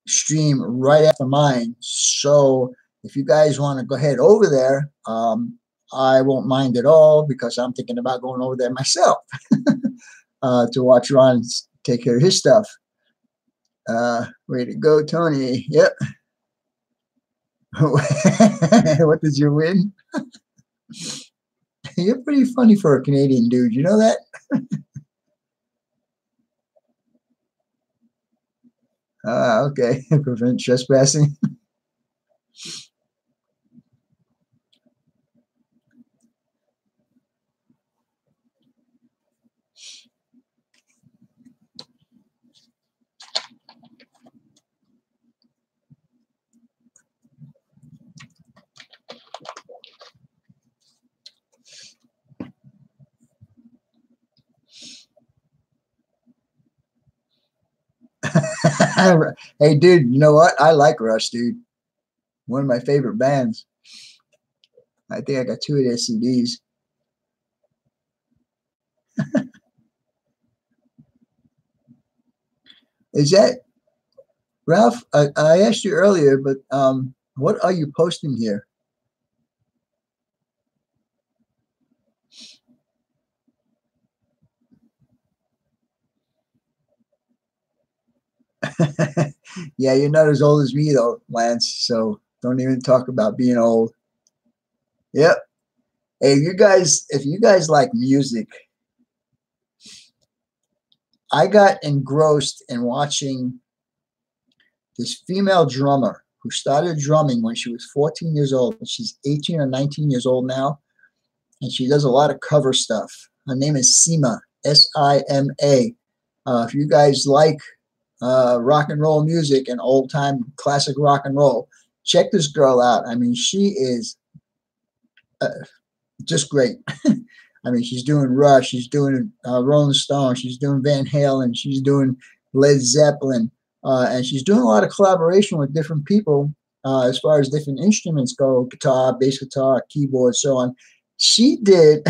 stream right after mine. So if you guys want to go ahead over there, I won't mind at all, because I'm thinking about going over there myself to watch Ron take care of his stuff. Way to go, Tony. Yep. What did you win? You're pretty funny for a Canadian dude. You know that? Okay. Prevent trespassing. Hey, dude, you know what? I like Rush, dude. One of my favorite bands. I think I got 2 of their CDs. Is that, Ralph? I asked you earlier, but what are you posting here? Yeah, you're not as old as me though, Lance. So don't even talk about being old. Yep. Hey, if you guys like music, I got engrossed in watching this female drummer who started drumming when she was 14 years old. She's 18 or 19 years old now, and she does a lot of cover stuff. Her name is Sima, S-I-M-A. If you guys like rock and roll music and old time classic rock and roll, check this girl out. I mean, she is just great. I mean, she's doing Rush, she's doing Rolling Stone, she's doing Van Halen, she's doing Led Zeppelin, and she's doing a lot of collaboration with different people as far as different instruments go, guitar, bass guitar, keyboard, so on. She did,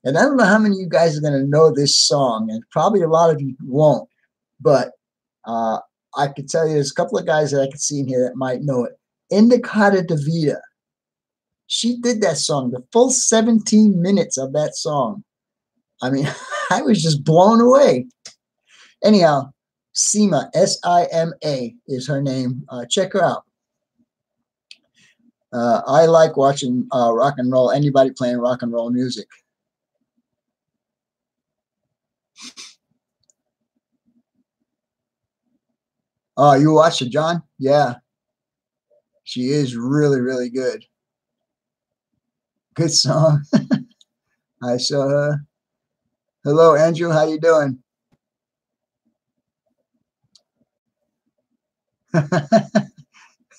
and I don't know how many of you guys are going to know this song, and probably a lot of you won't, but I could tell you there's a couple of guys that I could see in here that might know it. Indicata de Vida. She did that song, the full 17 minutes of that song. I mean, I was just blown away. Anyhow, Sima, S-I-M-A is her name. Check her out. I like watching rock and roll, anybody playing rock and roll music. Oh, you watched it, John? Yeah. She is really, really good. Good song. I saw her. Hello, Andrew. How you doing?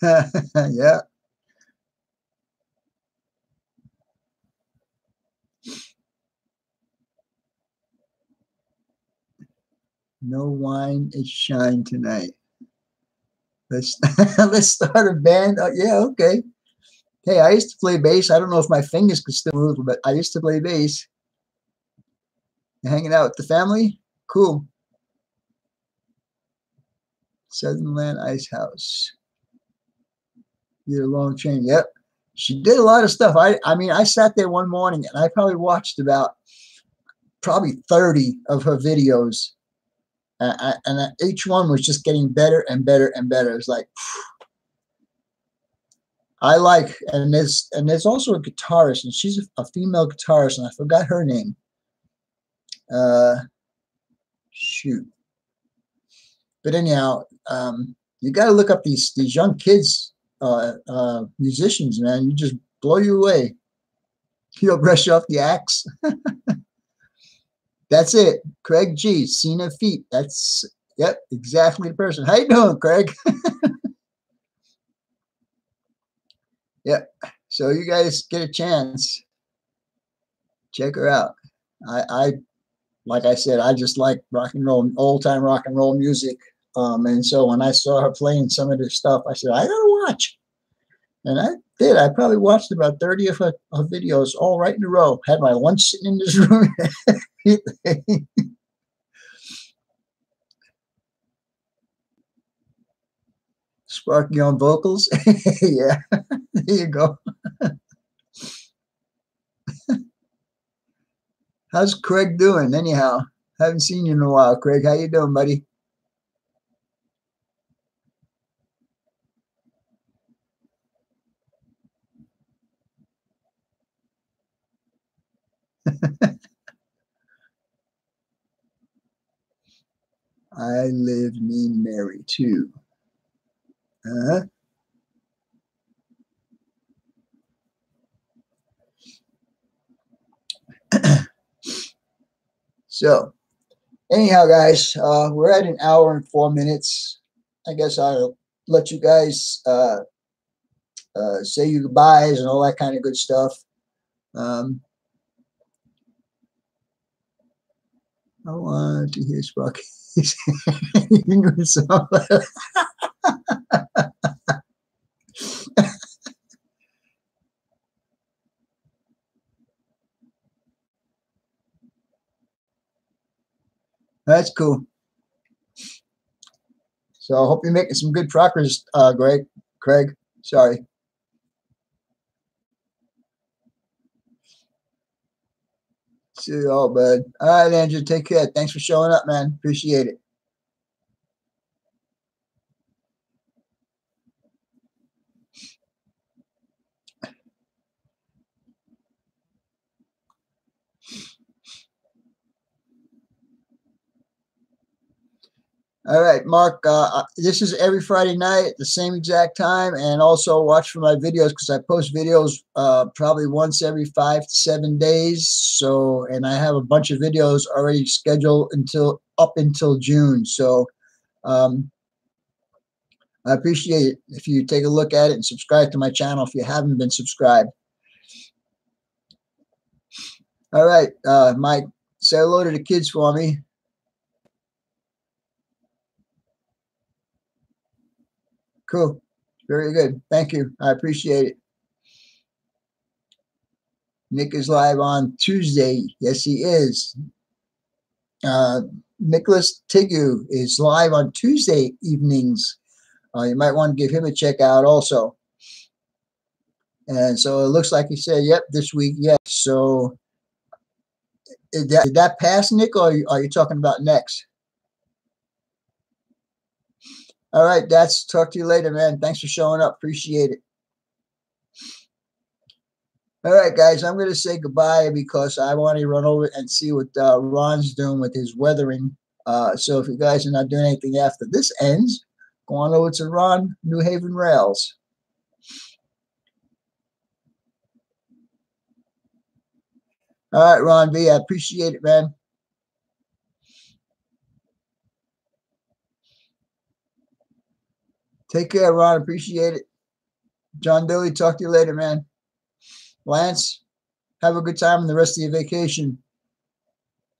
Yeah. No wine is shine tonight. Let's let's start a band. Yeah, okay. Hey, I used to play bass. I don't know if my fingers could still move, but I used to play bass. Hanging out with the family? Cool. Southernland Ice House. Did a long train. Yep. She did a lot of stuff. I mean, I sat there one morning and I probably watched about probably 30 of her videos. And each one was just getting better and better and better. It's like, I like, and there's also a guitarist, and she's a female guitarist, and I forgot her name. Shoot. But anyhow, you got to look up these young kids, musicians, man. You just blow you away. You'll brush off the axe. That's it. Craig G. Cena Feet. That's, yep, exactly the person. How you doing, Craig? Yep. So you guys get a chance, check her out. I like I said, I just like rock and roll, old time rock and roll music. And so when I saw her playing some of this stuff, I said, I gotta watch. And I did. I probably watched about 30 of her videos all right in a row. Had my lunch sitting in this room. Sparky on vocals. Yeah, there you go. How's Craig doing? Anyhow, haven't seen you in a while. Craig, how you doing, buddy? I live me Mary too. So anyhow, guys, we're at an hour and 4 minutes. I guess I'll let you guys say your goodbyes and all that kind of good stuff. I want to hear Sparky. That's cool. So I hope you're making some good progress, Craig. Sorry. See you all, bud. All right, Andrew. Take care. Thanks for showing up, man. Appreciate it. All right, Mark. This is every Friday night at the same exact time, and also watch for my videos because I post videos probably once every 5 to 7 days. So, and I have a bunch of videos already scheduled up until June. So, I appreciate it if you take a look at it and subscribe to my channel if you haven't been subscribed. All right, Mike, say hello to the kids for me. Cool. Very good. Thank you. I appreciate it. Nick is live on Tuesday. Yes, he is. Nicholas Tigu is live on Tuesday evenings. You might want to give him a check out also. And so it looks like he said, yep, this week, yes. So did that pass, Nick, or are you talking about next? All right, that's talk to you later, man. Thanks for showing up. Appreciate it. All right, guys, I'm going to say goodbye because I want to run over and see what Ron's doing with his weathering. So if you guys are not doing anything after this ends, go on over to Ron, New Haven Rails. All right, Ron B, I appreciate it, man. Take care, Ron. Appreciate it. John Billy, talk to you later, man. Lance, have a good time in the rest of your vacation.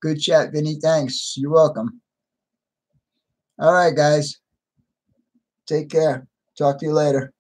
Good chat, Vinny. Thanks. You're welcome. All right, guys. Take care. Talk to you later.